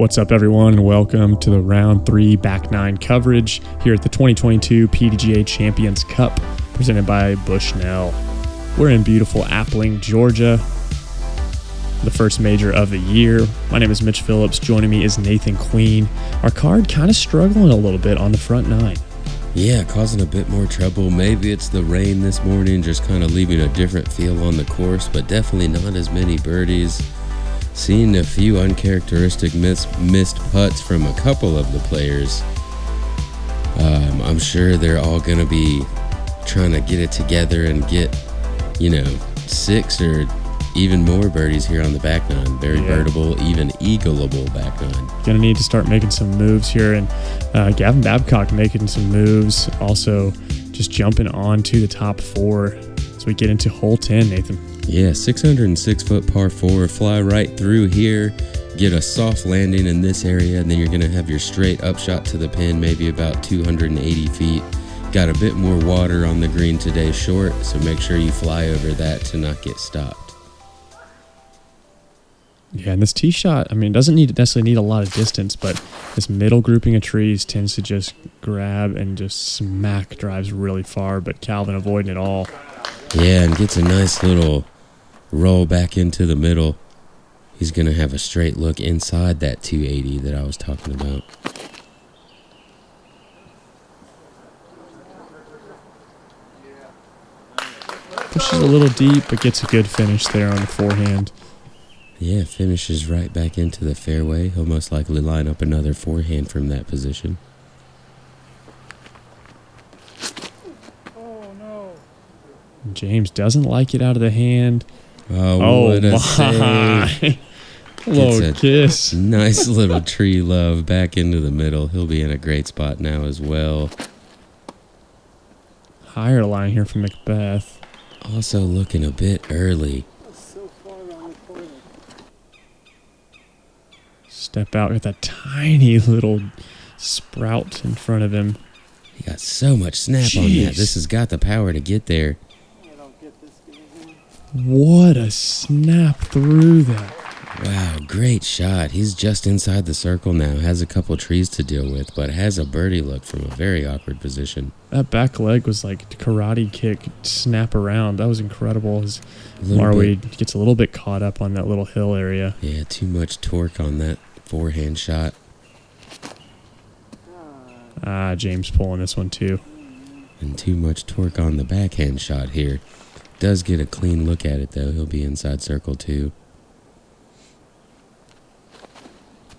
What's up, everyone, and welcome to the Round 3 Back 9 coverage here at the 2022 PDGA Champions Cup, presented by Bushnell. We're in beautiful Appling, Georgia, the first major of the year. My name is Mitch Phillips. Joining me is Nathan Queen. Our card kind of struggling a little bit on the front nine. Yeah, causing a bit more trouble. Maybe it's the rain this morning, just kind of leaving a different feel on the course, but definitely not as many birdies. Seeing a few uncharacteristic missed putts from a couple of the players. I'm sure they're all going to be trying to get it together and get, 6 or even more birdies here on the back nine. Very birdable, even eagleable back nine. Gonna need to start making some moves here, and Gavin Babcock making some moves. Also, just jumping on to the top four as we get into hole 10, Nathan. Yeah, 606-foot par 4, fly right through here, get a soft landing in this area, and then you're going to have your straight upshot to the pin, maybe about 280 feet. Got a bit more water on the green today, short, so make sure you fly over that to not get stopped. Yeah, and this tee shot, it doesn't necessarily need a lot of distance, but this middle grouping of trees tends to just grab and just smack drives really far, but Calvin avoiding it all. Yeah, and gets a nice little roll back into the middle. He's going to have a straight look inside that 280 that I was talking about. Pushes a little deep, but gets a good finish there on the forehand. Yeah, finishes right back into the fairway. He'll most likely line up another forehand from that position. James doesn't like it out of the hand. Oh, what a my. save. Hello, kiss. Nice little tree love back into the middle. He'll be in a great spot now as well. Higher line here from McBeth. Also looking a bit early. Step out with that tiny little sprout in front of him. He got so much snap on that. This has got the power to get there. What a snap through that. Wow, great shot. He's just inside the circle now. Has a couple trees to deal with, but has a birdie look from a very awkward position. That back leg was like karate kick, snap around. That was incredible. As Marwede gets a little bit caught up on that little hill area. Yeah, too much torque on that forehand shot. James pulling this one too. And too much torque on the backhand shot here. Does get a clean look at it, though. He'll be inside circle, too.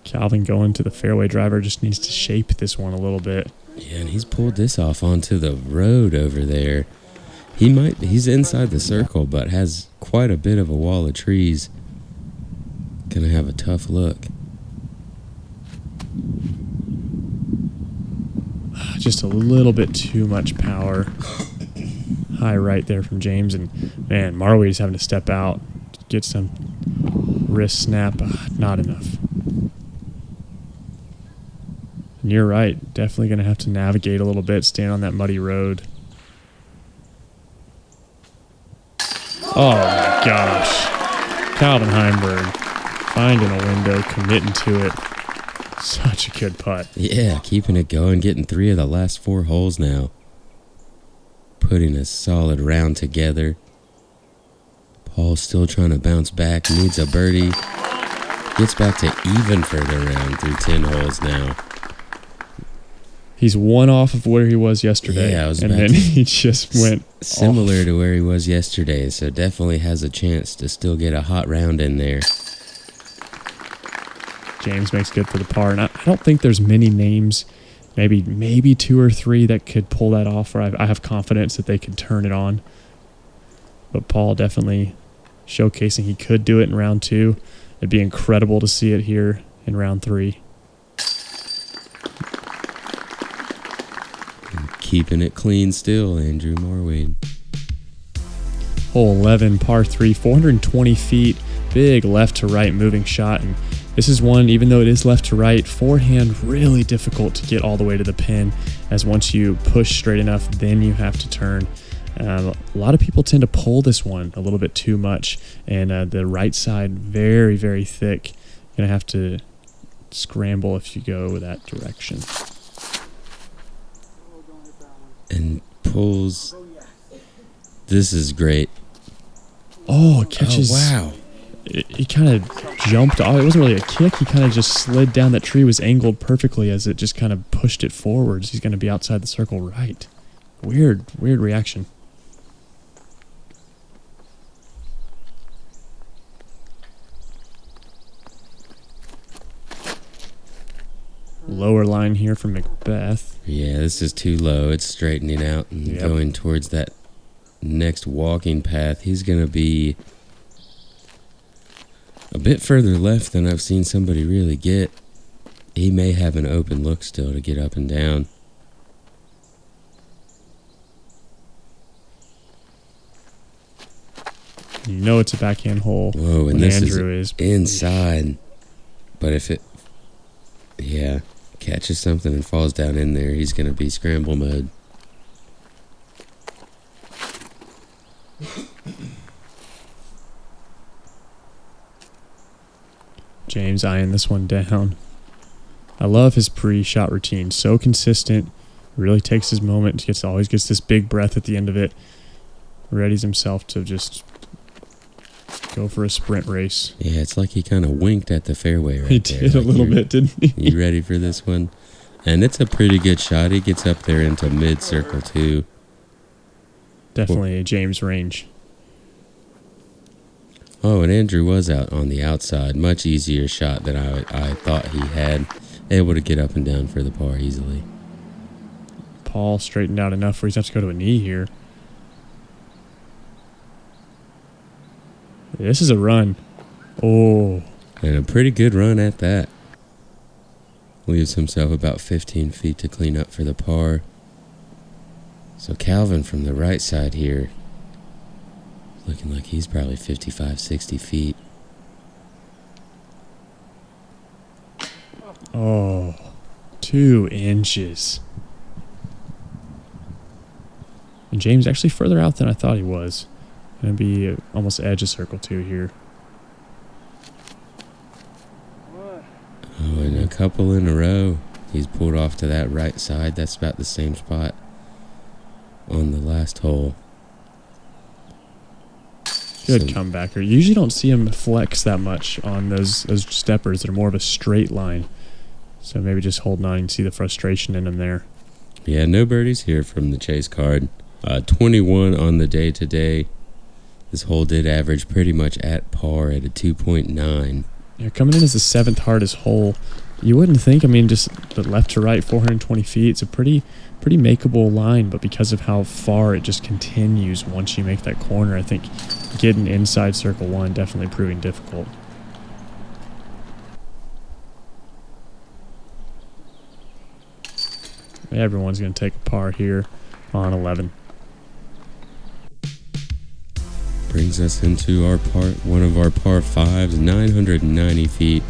Calvin going to the fairway driver, just needs to shape this one a little bit. Yeah, and he's pulled this off onto the road over there. He's inside the circle, but has quite a bit of a wall of trees. Gonna have a tough look. Just a little bit too much power. High right there from James, and man, Marwede's having to step out, get some wrist snap. Not enough. And you're right, definitely going to have to navigate a little bit, stand on that muddy road. Oh my gosh. Calvin Heimburg finding a window, committing to it. Such a good putt. Yeah, keeping it going, getting 3 of the last 4 holes now. Putting a solid round together. Paul's still trying to bounce back, needs a birdie. Gets back to even for the round through 10 holes now. He's one off of where he was yesterday. Yeah, and then he just went similar off to where he was yesterday, so definitely has a chance to still get a hot round in there. James makes good for the par, and I don't think there's many names, maybe 2 or 3 that could pull that off, or I have confidence that they could turn it on. But Paul definitely showcasing he could do it in round 2. It'd be incredible to see it here in round 3. Keeping it clean still, Andrew Marwede. Hole 11, par 3, 420 feet, big left to right moving shot, and this is one, even though it is left to right, forehand really difficult to get all the way to the pin, as once you push straight enough, then you have to turn. A lot of people tend to pull this one a little bit too much, and the right side very, very thick. Going to have to scramble if you go that direction. And pulls. This is great. Oh, it catches. Oh, wow. He kind of jumped off. It wasn't really a kick. He kind of just slid down. That tree was angled perfectly as it just kind of pushed it forwards. He's going to be outside the circle right. Weird reaction. Lower line here from McBeth. Yeah, this is too low. It's straightening out and going towards that next walking path. He's going to be a bit further left than I've seen somebody really get. He may have an open look still to get up and down. You know it's a backhand hole. Whoa, and this Andrew is inside. But if it, catches something and falls down in there, he's going to be scramble mode. James eyeing this one down. I love his pre-shot routine. So consistent. Really takes his moment. Always gets this big breath at the end of it. Readies himself to just go for a sprint race. Yeah, it's like he kind of winked at the fairway right He there. did a little bit, didn't he? You ready for this one? And it's a pretty good shot. He gets up there into mid-circle, too. Definitely a James range. Oh, and Andrew was out on the outside. Much easier shot than I thought he had. Able to get up and down for the par easily. Paul straightened out enough where he's going to have to go to a knee here. This is a run. Oh. And a pretty good run at that. Leaves himself about 15 feet to clean up for the par. So Calvin from the right side here, looking like he's probably 55, 60 feet. Oh, 2 inches. And James actually further out than I thought he was. Going to be almost edge of circle 2 here. Oh, and a couple in a row. He's pulled off to that right side. That's about the same spot on the last hole. Good comebacker. You usually don't see him flex that much on those steppers that are more of a straight line. So maybe just holding on and see the frustration in him there. Yeah, no birdies here from the chase card. 21 on the day today. This hole did average pretty much at par at a 2.9. Yeah, coming in as the 7th hardest hole, you wouldn't think. I mean, just the left to right, 420 feet. It's a pretty makeable line, but because of how far it just continues once you make that corner, I think getting inside circle 1 definitely proving difficult. Everyone's going to take a par here on 11. Brings us into one of our par 5s, 990 feet.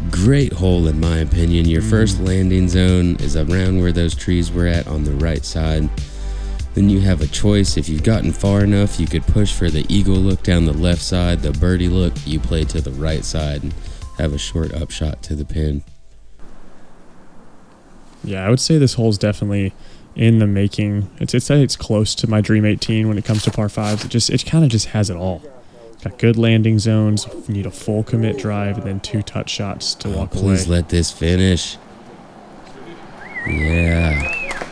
Great hole in my opinion. Your first landing zone is around where those trees were at on the right side. Then you have a choice. If you've gotten far enough, you could push for the eagle look down the left side. The birdie look, you play to the right side and have a short upshot to the pin. Yeah, I would say this hole's definitely in the making. It's close to my Dream 18 when it comes to par 5s. It kind of just has it all. Got good landing zones. You need a full commit drive and then 2 touch shots to walk away. Please let this finish. Yeah.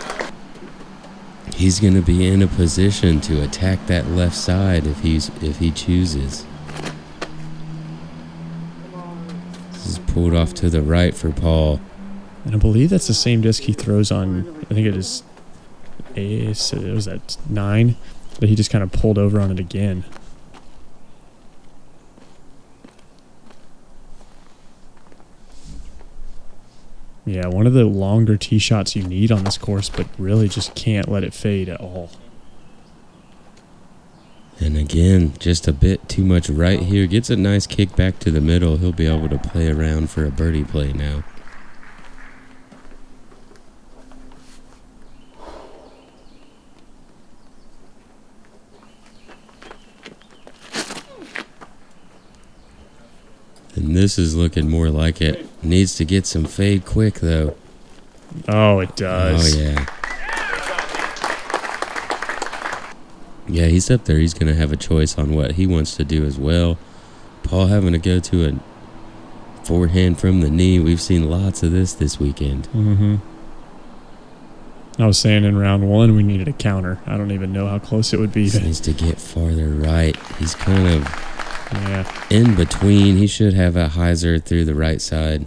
He's going to be in a position to attack that left side if he chooses. This is pulled off to the right for Paul. And I believe that's the same disc he throws on, I think it was at 9, but he just kind of pulled over on it again. Yeah, one of the longer tee shots you need on this course, but really just can't let it fade at all. And again, just a bit too much right here. Gets a nice kick back to the middle. He'll be able to play around for a birdie play now. And This is looking more like it. Needs to get some fade quick, though. Oh, it does. Oh, yeah. Yeah, he's up there. He's going to have a choice on what he wants to do as well. Paul having to go to a forehand from the knee. We've seen lots of this weekend. Mm-hmm. I was saying in round one we needed a counter. I don't even know how close it would be. He needs to get farther right. He's kind of in between. He should have a hyzer through the right side.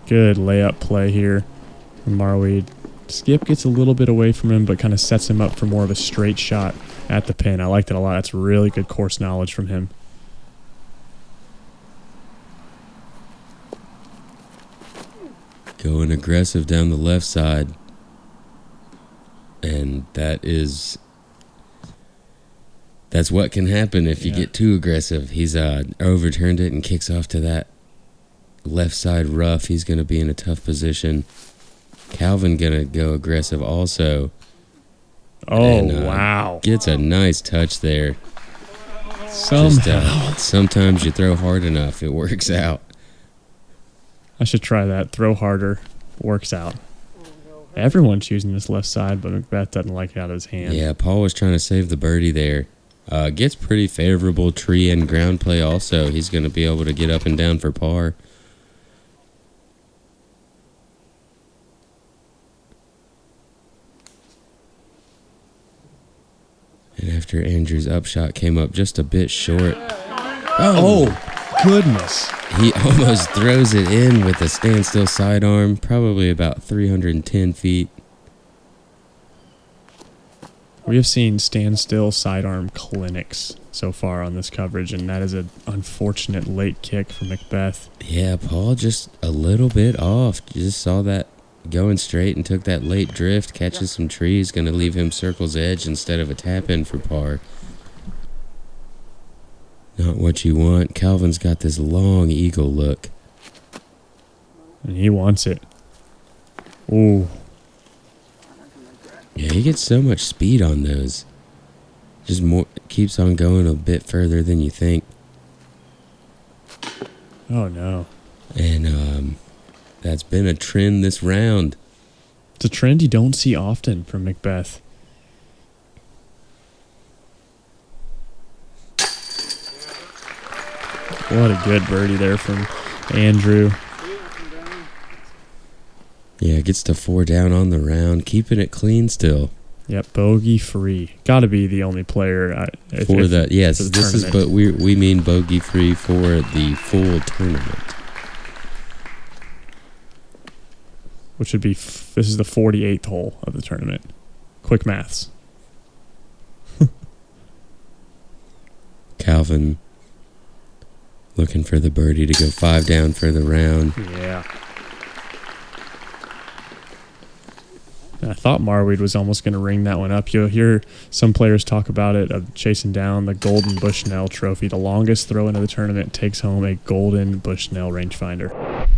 Good layup play here from Marwede. Skip gets a little bit away from him, but kind of sets him up for more of a straight shot at the pin. I liked it a lot. That's really good course knowledge from him. Going aggressive down the left side. And that's what can happen if you get too aggressive. He's overturned it and kicks off to that left side rough. He's going to be in a tough position. Calvin going to go aggressive also. Oh, and, wow. Gets a nice touch there. Somehow. Sometimes you throw hard enough, it works out. I should try that. Throw harder. Works out. Everyone's using this left side, but McBeth doesn't like it out of his hand. Yeah, Paul was trying to save the birdie there. Gets pretty favorable tree and ground play also. He's going to be able to get up and down for par. And after Andrew's upshot came up just a bit short. Oh goodness. He almost throws it in with a standstill sidearm, probably about 310 feet. We have seen standstill sidearm clinics so far on this coverage, and that is an unfortunate late kick for McBeth. Yeah, Paul just a little bit off. You just saw that going straight and took that late drift, catches some trees, going to leave him circle's edge instead of a tap-in for par. Not what you want. Calvin's got this long eagle look. And he wants it. Ooh. Yeah, he gets so much speed on those. Just more keeps on going a bit further than you think. Oh, no. And that's been a trend this round. It's a trend you don't see often from McBeth. What a good birdie there from Andrew. Yeah, gets to 4 down on the round, keeping it clean still. Yep, bogey free. Got to be the only player this is, but we mean bogey free for the full tournament. Which would be, this is the 48th hole of the tournament. Quick maths. Calvin looking for the birdie to go 5 down for the round. Yeah. I thought Marwede was almost going to ring that one up. You'll hear some players talk about it, of chasing down the Golden Bushnell Trophy. The longest throw into the tournament takes home a Golden Bushnell rangefinder.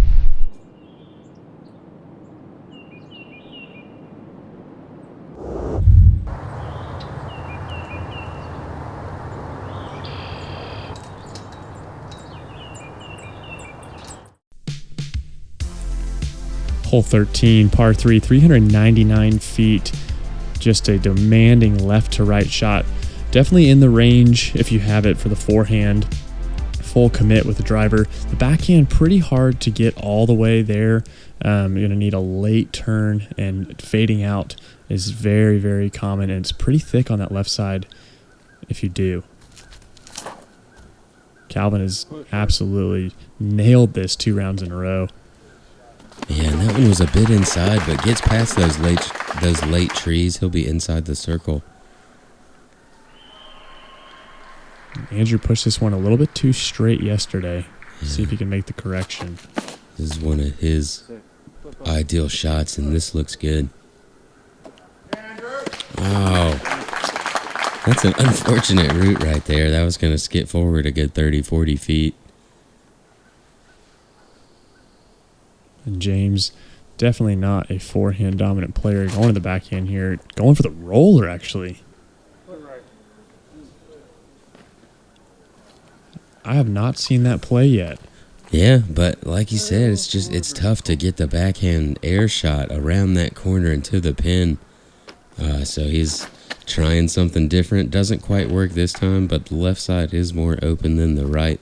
Hole 13, par 3, 399 feet. Just a demanding left to right shot. Definitely in the range if you have it for the forehand. Full commit with the driver. The backhand pretty hard to get all the way there. You're going to need a late turn, and fading out is very, very common, and it's pretty thick on that left side if you do. Calvin has absolutely nailed this 2 rounds in a row. Yeah, and that one was a bit inside, but gets past those late trees. He'll be inside the circle. Andrew pushed this one a little bit too straight yesterday. Yeah. See if he can make the correction. This is one of his ideal shots, and this looks good. Oh, that's an unfortunate route right there. That was going to skip forward a good 30, 40 feet. And James, definitely not a forehand dominant player. Going to the backhand here. Going for the roller, actually. I have not seen that play yet. Yeah, but like you said, it's tough to get the backhand air shot around that corner into the pin. So he's trying something different. Doesn't quite work this time, but the left side is more open than the right.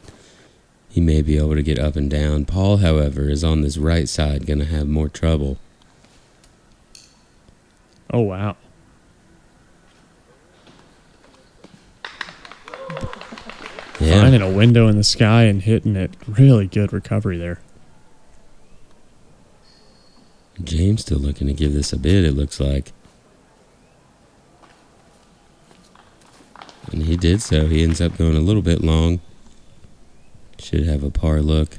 He may be able to get up and down. Paul, however, is on this right side, going to have more trouble. Oh, wow. Yeah. Finding a window in the sky and hitting it. Really good recovery there. James still looking to give this a bid, it looks like. And he did so. He ends up going a little bit long. Should have a par look.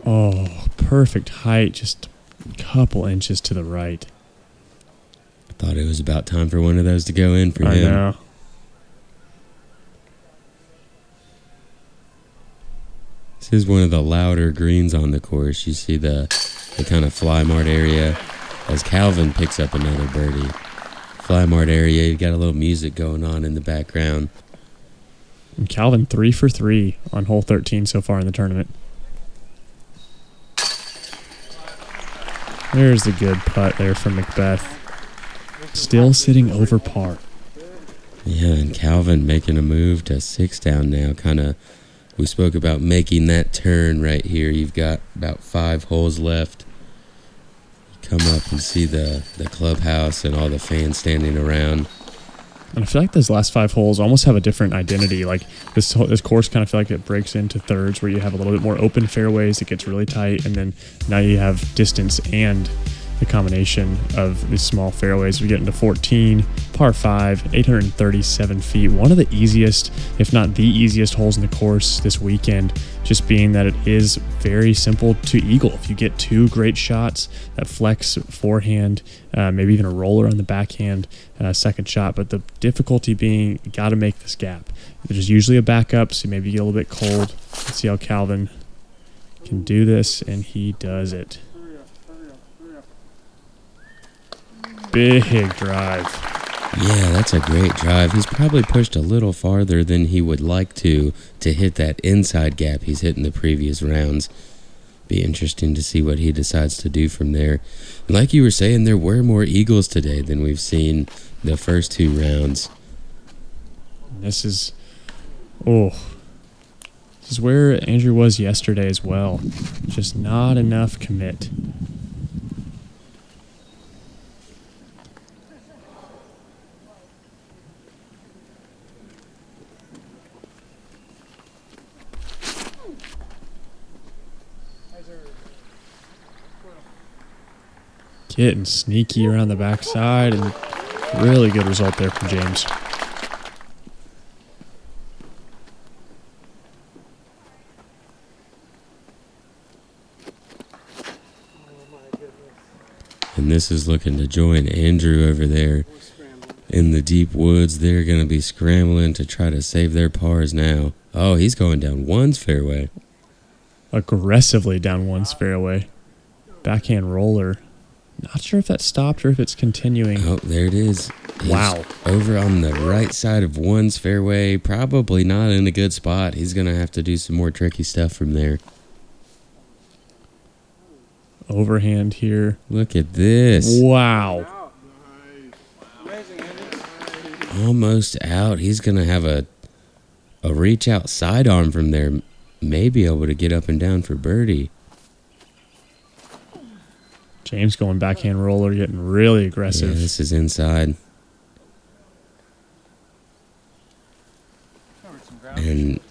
Oh, perfect height. Just a couple inches to the right. I thought it was about time for one of those to go in for him. I know. This is one of the louder greens on the course. You see the kind of fly mart area as Calvin picks up another birdie. Fly mart area, you've got a little music going on in the background. And Calvin 3 for 3 on hole 13 so far in the tournament. There's the good putt there from McBeth. Still sitting over par. Yeah, and Calvin making a move to 6 down now. We spoke about making that turn right here. You've got about 5 holes left. Come up and see the clubhouse and all the fans standing around. And I feel like those last 5 holes almost have a different identity. Like this course kind of feel like it breaks into thirds where you have a little bit more open fairways. It gets really tight, and then now you have distance and the combination of these small fairways. We get into 14, par 5, 837 feet. One of the easiest, if not the easiest holes in the course this weekend, just being that it is very simple to eagle. If you get 2 great shots, that flex forehand, maybe even a roller on the backhand second shot, but the difficulty being you got to make this gap. There's usually a backup, so maybe you get a little bit cold. Let's see how Calvin can do this, and he does it. Big drive. Yeah, that's a great drive. He's probably pushed a little farther than he would like to hit that inside gap he's hit in the previous rounds. Be interesting to see what he decides to do from there. And like you were saying, there were more eagles today than we've seen the first 2 rounds. This is where Andrew was yesterday as well. Just not enough commit. Getting sneaky around the backside, and really good result there from James. And this is looking to join Andrew over there in the deep woods. They're going to be scrambling to try to save their pars now. Oh, he's going down one's fairway. Aggressively down one's fairway. Backhand roller. Not sure if that stopped or if it's continuing. Oh, there it is. He's wow. Over on the right side of one's fairway. Probably not in a good spot. He's going to have to do some more tricky stuff from there. Overhand here. Look at this. Wow. Almost out. He's going to have a reach out sidearm from there. May be able to get up and down for birdie. James going backhand roller, getting really aggressive. Yeah, this is inside. And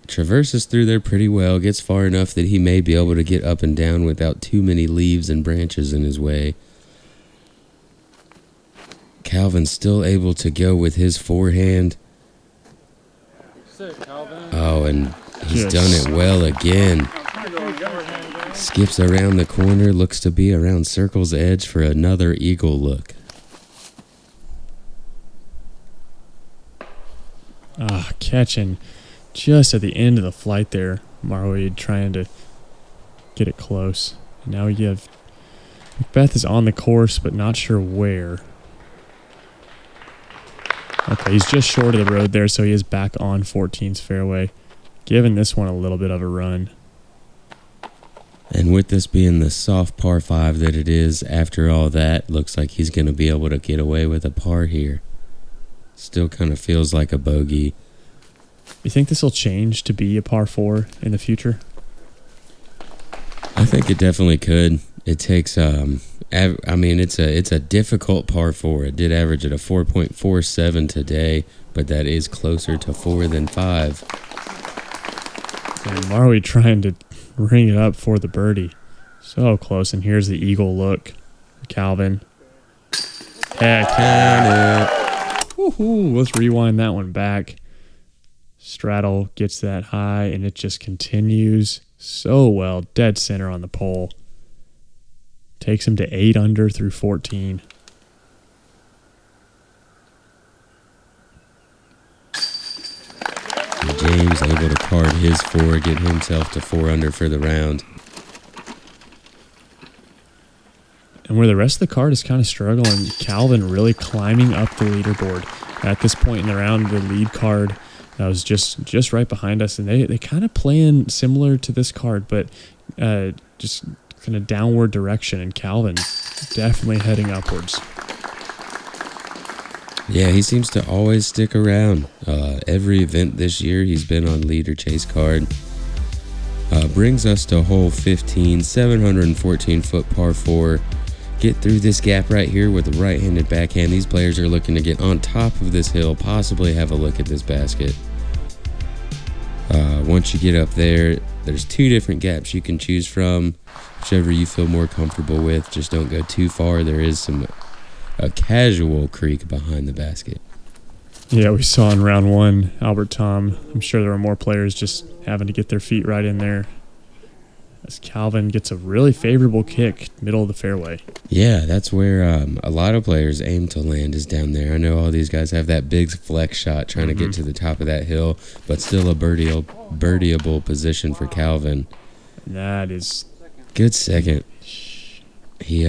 traverses through there pretty well, gets far enough that he may be able to get up and down without too many leaves and branches in his way. Calvin's still able to go with his forehand. Oh, and he's done it well again. Skips around the corner, looks to be around circle's edge for another eagle look. Catching just at the end of the flight there. Marwede trying to get it close. And now you have McBeth is on the course, but not sure where. Okay, he's just short of the road there, so he is back on 14's fairway, giving this one a little bit of a run. And with this being the soft par 5 that it is, after all that, looks like he's going to be able to get away with a par here. Still kind of feels like a bogey. You think this will change to be a par 4 in the future? I think it definitely could. It takes, it's a difficult par 4. It did average at a 4.47 today, but that is closer to 4 than 5. And Marwede trying to ring it up for the birdie. So close, and here's the eagle look. Calvin. Heck yeah. Woohoo! Let's rewind that one back. Straddle gets that high, and it just continues so well. Dead center on the pole. Takes him to 8 under through 14. And James able to card his 4, get himself to 4 under for the round. And where the rest of the card is kind of struggling, Calvin really climbing up the leaderboard. At this point in the round, the lead card was just right behind us, and they kind of playing similar to this card, but just kind of downward direction, and Calvin definitely heading upwards. Yeah, he seems to always stick around. Every event this year, he's been on leader chase card. Brings us to hole 15, 714-foot par 4. Get through this gap right here with the right-handed backhand. These players are looking to get on top of this hill, possibly have a look at this basket. Once you get up there, there's 2 different gaps you can choose from, whichever you feel more comfortable with. Just don't go too far. There is a casual creek behind the basket. Yeah, we saw in round 1, Albert Tom. I'm sure there were more players just having to get their feet right in there. As Calvin gets a really favorable kick, middle of the fairway. Yeah, that's where a lot of players aim to land, is down there. I know all these guys have that big flex shot trying to get to the top of that hill, but still a birdieable position for Calvin. That is good second. He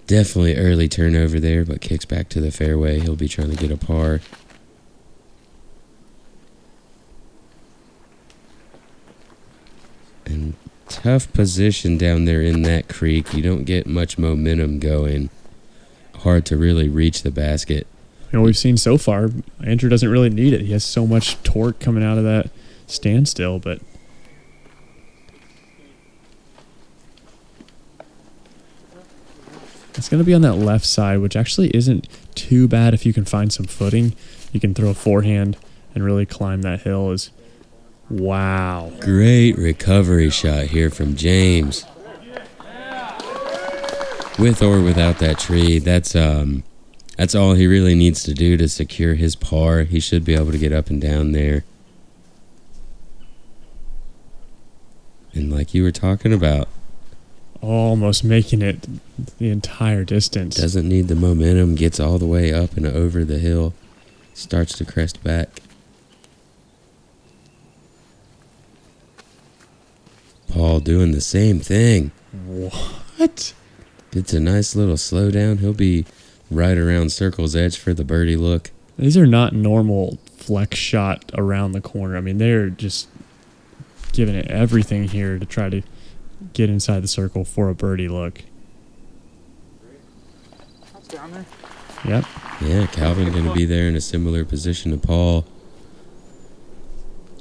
definitely early turnover there, but kicks back to the fairway. He'll be trying to get a par. And tough position down there in that creek. You don't get much momentum going. Hard to really reach the basket. You know, we've seen so far, Andrew doesn't really need it. He has so much torque coming out of that standstill, but it's going to be on that left side, which actually isn't too bad if you can find some footing. You can throw a forehand and really climb that hill. Wow. Great recovery shot here from James. With or without that tree, that's all he really needs to do to secure his par. He should be able to get up and down there. And like you were talking about, almost making it the entire distance. Doesn't need the momentum, gets all the way up and over the hill, starts to crest back. Paul doing the same thing. What? Gets a nice little slowdown. He'll be right around circle's edge for the birdie look. These are not normal flex shot around the corner. I mean, they're just giving it everything here to try to get inside the circle for a birdie look. That's down there. Yep. Yeah, Calvin going to be there in a similar position to Paul.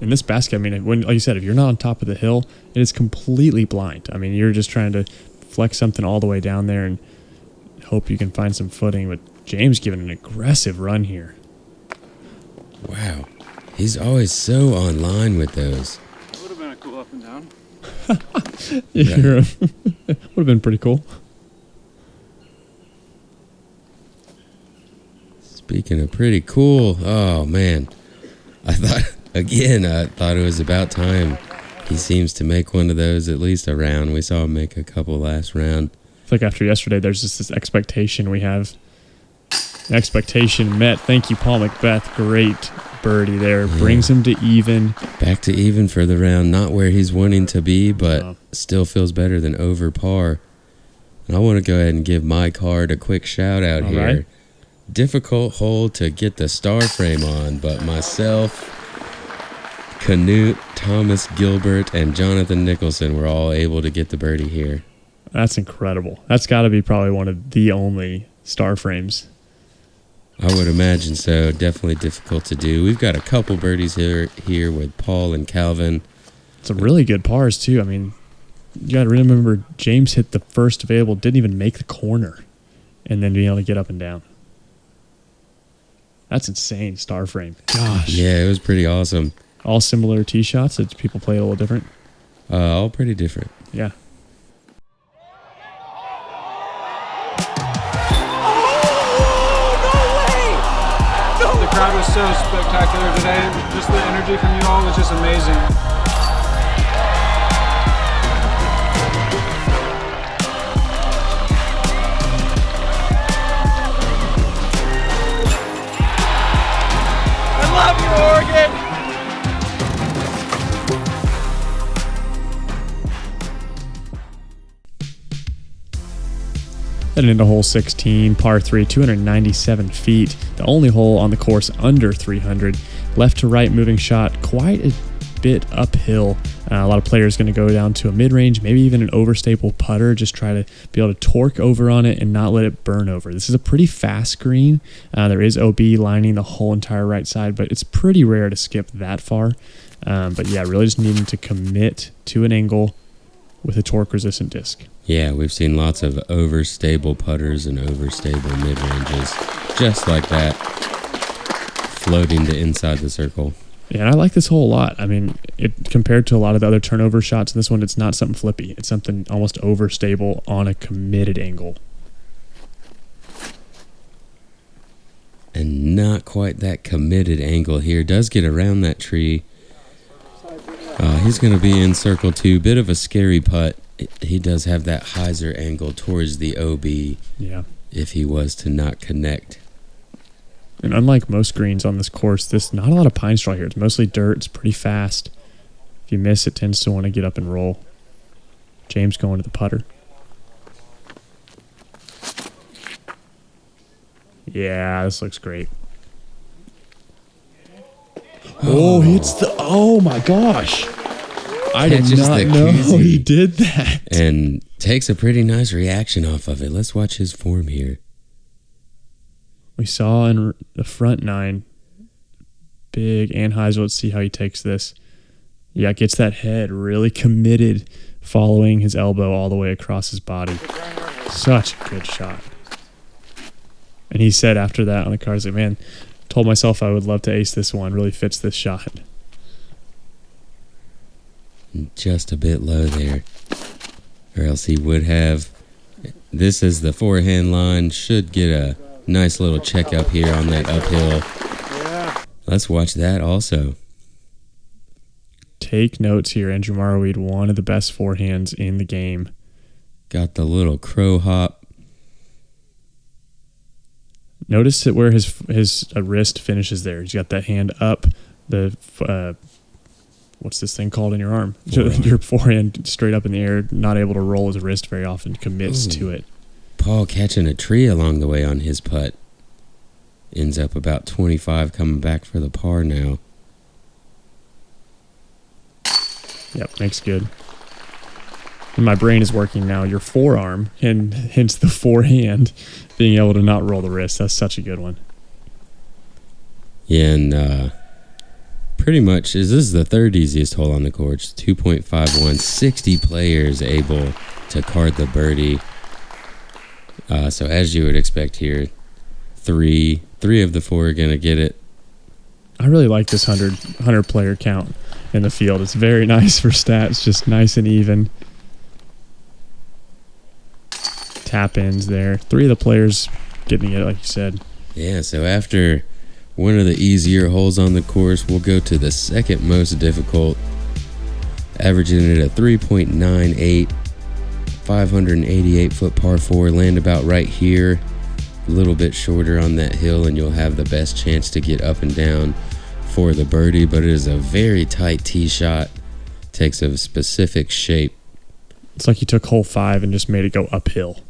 In this basket, I mean, when, like you said, if you're not on top of the hill, it is completely blind. I mean, you're just trying to flex something all the way down there and hope you can find some footing. But James giving an aggressive run here. Wow. He's always so on line with those. That would have been a cool up and down. Would have been pretty cool. Speaking of pretty cool, oh man. I thought it was about time. He seems to make one of those at least a round. We saw him make a couple last round. It's like after yesterday, there's just this expectation we have. Expectation met. Thank you, Paul McBeth. Great birdie there. Yeah. Brings him to even. Back to even for the round. Not where he's wanting to be, but still feels better than over par. And I want to go ahead and give my card a quick shout out here. Right. difficult hole to get the star frame on, but myself, Canute, Thomas Gilbert, and Jonathan Nicholson were all able to get the birdie here. That's incredible. That's got to be probably one of the only star frames. I would imagine so. Definitely difficult to do. We've got a couple birdies here with Paul and Calvin. Some really good pars, too. I mean, you got to remember James hit the first available, didn't even make the corner, and then being able to get up and down. That's insane, star frame. Gosh. Yeah, it was pretty awesome. All similar tee shots? Did people play a little different? All pretty different. Yeah. The crowd was so spectacular today. Just the energy from you all was just amazing. I love you, Oregon! Heading into hole 16, par 3, 297 feet. The only hole on the course under 300. Left to right moving shot, quite a bit uphill. A lot of players going to go down to a mid-range, maybe even an overstaple putter, just try to be able to torque over on it and not let it burn over. This is a pretty fast green. There is OB lining the whole entire right side, but it's pretty rare to skip that far. But yeah, really just needing to commit to an angle with a torque-resistant disc. Yeah, we've seen lots of overstable putters and overstable mid-ranges, just like that, floating to inside the circle. Yeah, and I like this hole a lot. I mean, compared to a lot of the other turnover shots in this one, it's not something flippy. It's something almost overstable on a committed angle. And not quite that committed angle here. Does get around that tree. He's going to be in circle 2. Bit of a scary putt. He does have that hyzer angle towards the OB. Yeah. If he was to not connect. And unlike most greens on this course, there's not a lot of pine straw here. It's mostly dirt. It's pretty fast. If you miss, it tends to want to get up and roll. James going to the putter. Yeah, this looks great. Oh, hits the... Oh, my gosh. I did not know he did that. And takes a pretty nice reaction off of it. Let's watch his form here. We saw in the front 9, big Anheuser. Let's see how he takes this. Yeah, gets that head really committed, following his elbow all the way across his body. Such a good shot. And he said after that on the card, like, man, told myself I would love to ace this one. Really fits this shot. Just a bit low there. Or else he would have. This is the forehand line. Should get a nice little check up here on that uphill. Yeah. Let's watch that also. Take notes here. Andrew Marwede, one of the best forehands in the game. Got the little crow hop. Notice it where his wrist finishes there. He's got that hand up. The what's this thing called in your arm? Your forehand straight up in the air, not able to roll his wrist very often, commits to it. Paul catching a tree along the way on his putt. Ends up about 25 coming back for the par now. Yep, makes good. And my brain is working now. Your forearm, and hence the forehand, being able to not roll the wrist. That's such a good one. Yeah, and pretty much, this is the third easiest hole on the course. 2.51, 60 players able to card the birdie. So as you would expect here, three of the 4 are going to get it. I really like this 100 player count in the field. It's very nice for stats, just nice and even. Tap ins there. 3 of the players getting it, like you said. Yeah, so after one of the easier holes on the course, we'll go to the second most difficult, averaging it at 3.98, 588 foot par 4, land about right here, a little bit shorter on that hill, and you'll have the best chance to get up and down for the birdie, but it is a very tight tee shot, takes a specific shape. It's like you took hole 5 and just made it go uphill.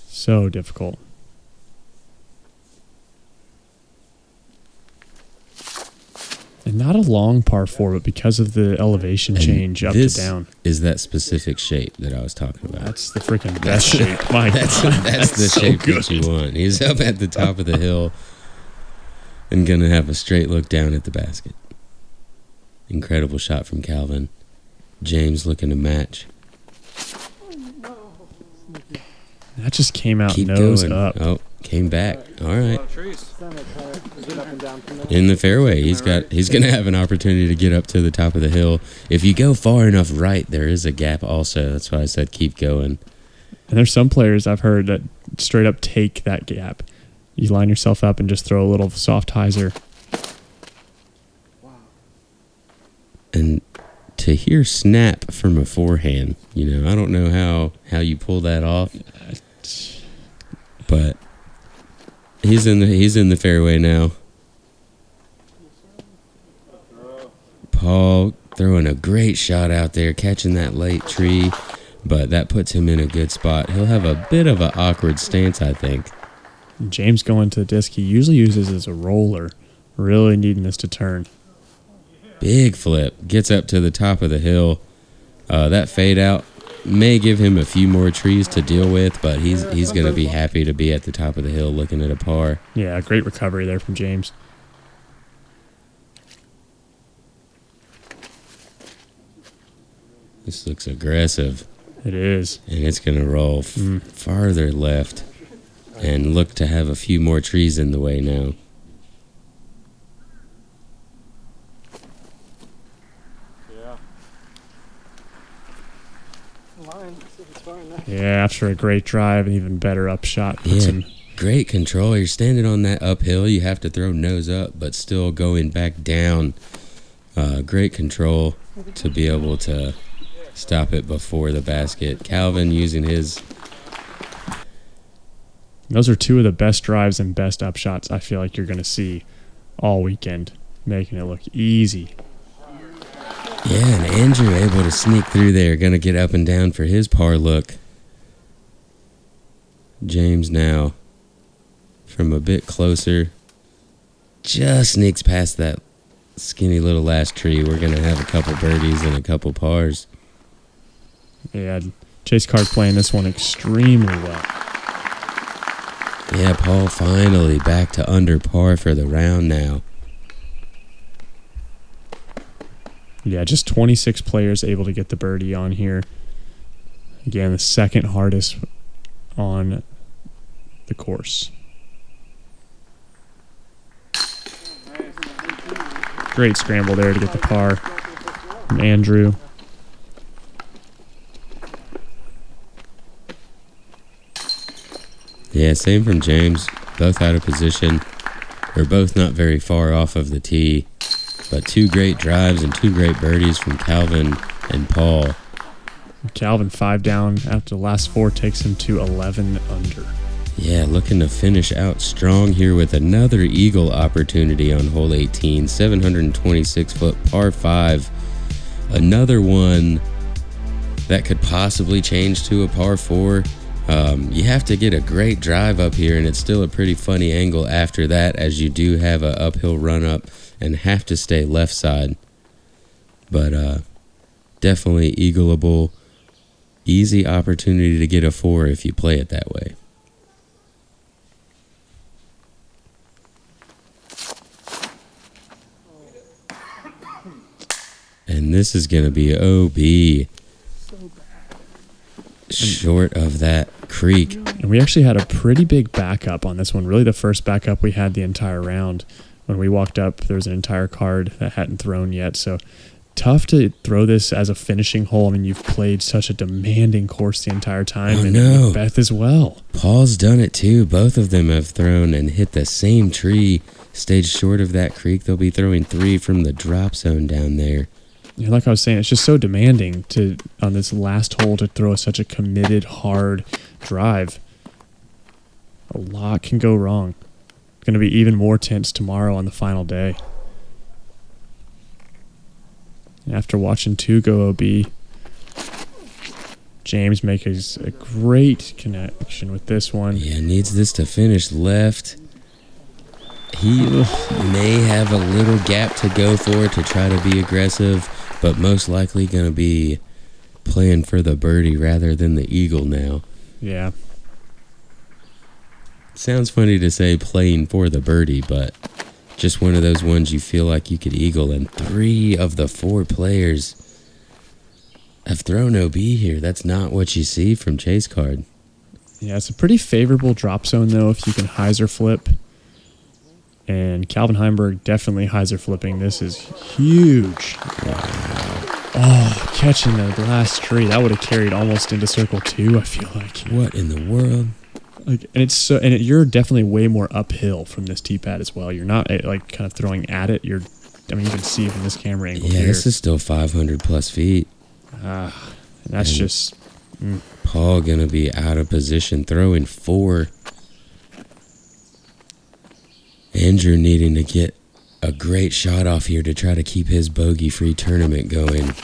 So difficult. And not a long par 4, but because of the elevation change up to down. Is that specific shape that I was talking about. That's the freaking best shape. My that's the so shape good. That you want. He's up at the top of the hill and going to have a straight look down at the basket. Incredible shot from Calvin. James looking to match. That just came out Keep nose going. up. Oh, came back. All right. In the fairway. He's going to have an opportunity to get up to the top of the hill. If you go far enough right, there is a gap also. That's why I said keep going. And there's some players I've heard that straight up take that gap. You line yourself up and just throw a little soft hyzer. And to hear snap from a forehand, I don't know how you pull that off. But he's in the fairway now. Paul throwing a great shot out there, catching that late tree, but that puts him in a good spot. He'll have a bit of an awkward stance, I think. James going to the disc he usually uses as a roller, really needing this to turn. Big flip, gets up to the top of the hill. That fade out may give him a few more trees to deal with, but he's going to be happy to be at the top of the hill looking at a par. Yeah, great recovery there from James. This looks aggressive. It is. And it's going to roll farther left and look to have a few more trees in the way now. Yeah, after a great drive, an even better upshot. Great control. You're standing on that uphill. You have to throw nose up, but still going back down. Great control to be able to stop it before the basket. Calvin using his... Those are two of the best drives and best upshots I feel like you're going to see all weekend, making it look easy. Yeah, and Andrew able to sneak through there, going to get up and down for his par look. James now from a bit closer, just sneaks past that skinny little last tree. We're going to have a couple birdies and a couple pars. Yeah, Chase Card playing this one extremely well. Yeah, Paul finally back to under par for the round now. Yeah, just 26 players able to get the birdie on here. Again, the second hardest on the course. Great scramble there to get the par from Andrew. Yeah, same from James. Both out of position. We're both not very far off of the tee. But two great drives and two great birdies from Calvin and Paul. Calvin 5 down after the last 4 takes him to 11 under. Yeah, looking to finish out strong here with another eagle opportunity on hole 18. 726-foot par 5. Another one that could possibly change to a par 4. You have to get a great drive up here, and it's still a pretty funny angle after that, as you do have an uphill run up and have to stay left side. But definitely eagleable. Easy opportunity to get a 4 if you play it that way. And this is going to be OB. Short of that creek. And we actually had a pretty big backup on this one. Really the first backup we had the entire round. When we walked up, there was an entire card that hadn't thrown yet. So tough to throw this as a finishing hole. I mean, you've played such a demanding course the entire time. Oh, and no. McBeth as well. Paul's done it too. Both of them have thrown and hit the same tree. Stayed short of that creek. They'll be throwing 3 from the drop zone down there. Yeah, like I was saying, it's just so demanding to on this last hole to throw such a committed, hard drive. A lot can go wrong. It's going to be even more tense tomorrow on the final day. And after watching 2 go OB, James makes a great connection with this one. Yeah, needs this to finish left. He may have a little gap to go for to try to be aggressive, but most likely going to be playing for the birdie rather than the eagle now. Yeah. Sounds funny to say playing for the birdie, but just one of those ones you feel like you could eagle, and 3 of the 4 players have thrown OB here. That's not what you see from Chase Card. Yeah, it's a pretty favorable drop zone, though, if you can hyzer flip. And Calvin Heimburg definitely hyzer flipping. This is huge. Wow. Oh, catching the last tree. That would have carried almost into circle 2, I feel like. What in the world? Like, and it's so, and you're definitely way more uphill from this tee pad as well. You're not like kind of throwing at it. You can see from this camera angle. Yeah, here. this is still 500 plus feet. And that's just Paul gonna be out of position, throwing 4. Andrew needing to get a great shot off here to try to keep his bogey-free tournament going.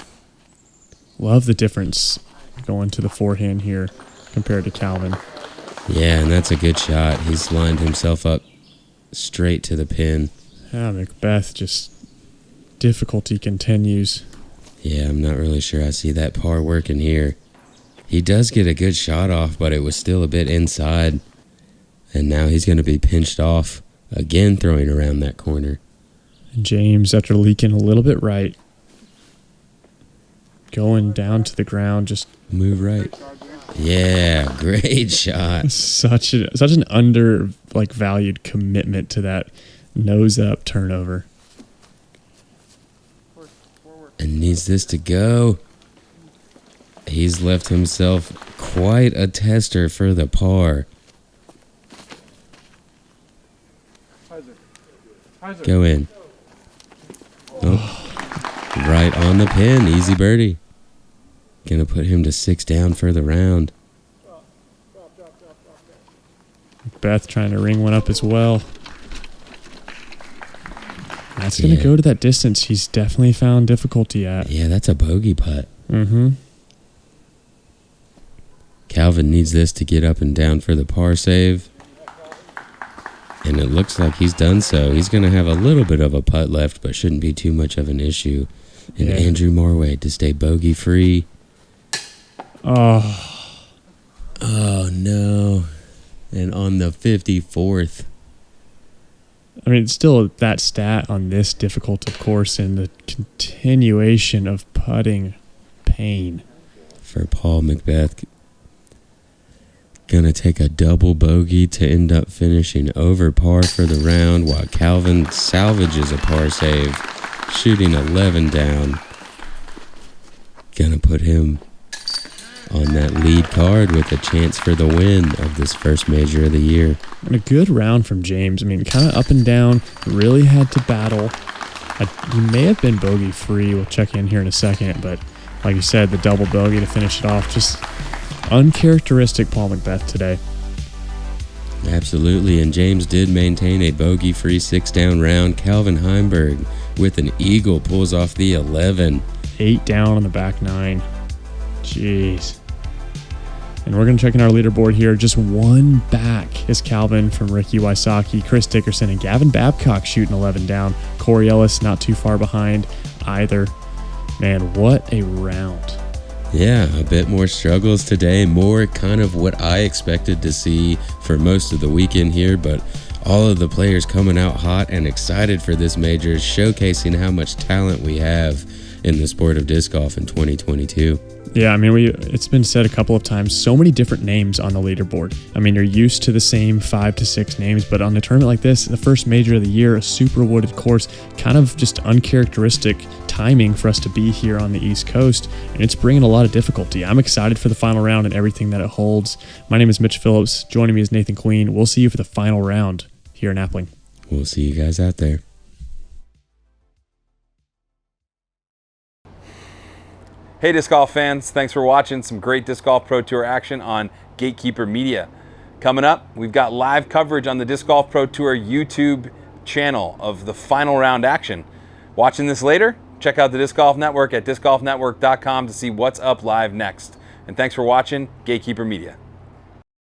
love the difference going to the forehand here compared to Calvin. Yeah, and that's a good shot. He's lined himself up straight to the pin. Yeah, McBeth, just difficulty continues. Yeah, I'm not really sure I see that par working here. He does get a good shot off, but it was still a bit inside. And now he's going to be pinched off again, throwing around that corner. And James, after leaking a little bit right, going down to the ground, just move right. Yeah, great shot. Such an valued commitment to that nose up turnover. And needs this to go. He's left himself quite a tester for the par. Go in. Oh, right on the pin. Easy birdie. Gonna put him to 6 down for the round. Beth trying to ring one up as well. That's going to go to that distance he's definitely found difficulty at. Yeah, that's a bogey putt. Mm-hmm. Calvin needs this to get up and down for the par save. And it looks like he's done so. He's going to have a little bit of a putt left, but shouldn't be too much of an issue. And Andrew Marwede to stay bogey free. Oh, no. And on the 54th. I mean, it's still that stat on this difficult of course, and the continuation of putting pain. For Paul McBeth. Gonna take a double bogey to end up finishing over par for the round, while Calvin salvages a par save, shooting 11 down. Gonna put him on that lead card with a chance for the win of this first major of the year. And a good round from James. I mean, kind of up and down, really had to battle. He may have been bogey free. We'll check in here in a second, but like you said, the double bogey to finish it off, just uncharacteristic Paul McBeth today. Absolutely, and James did maintain a bogey-free 6-down round. Calvin Heimburg with an eagle pulls off the 11. 8 down on the back 9. Jeez. And we're going to check in our leaderboard here. Just one back is Calvin from Ricky Wysocki, Chris Dickerson, and Gavin Babcock shooting 11 down. Corey Ellis not too far behind either. Man, what a round. Yeah, a bit more struggles today, more kind of what I expected to see for most of the weekend here, but all of the players coming out hot and excited for this major, showcasing how much talent we have in the sport of disc golf in 2022. Yeah, I mean, it's been said a couple of times, so many different names on the leaderboard. I mean, you're used to the same 5 to 6 names, but on a tournament like this, the first major of the year, a super wooded course, kind of just uncharacteristic timing for us to be here on the East Coast, and it's bringing a lot of difficulty. I'm excited for the final round and everything that it holds. My name is Mitch Phillips. Joining me is Nathan Queen. We'll see you for the final round here in Appling. We'll see you guys out there. Hey disc golf fans, thanks for watching some great Disc Golf Pro Tour action on Gatekeeper Media. Coming up, we've got live coverage on the Disc Golf Pro Tour YouTube channel of the final round action. Watching this later? Check out the Disc Golf Network at discgolfnetwork.com to see what's up live next. And thanks for watching Gatekeeper Media.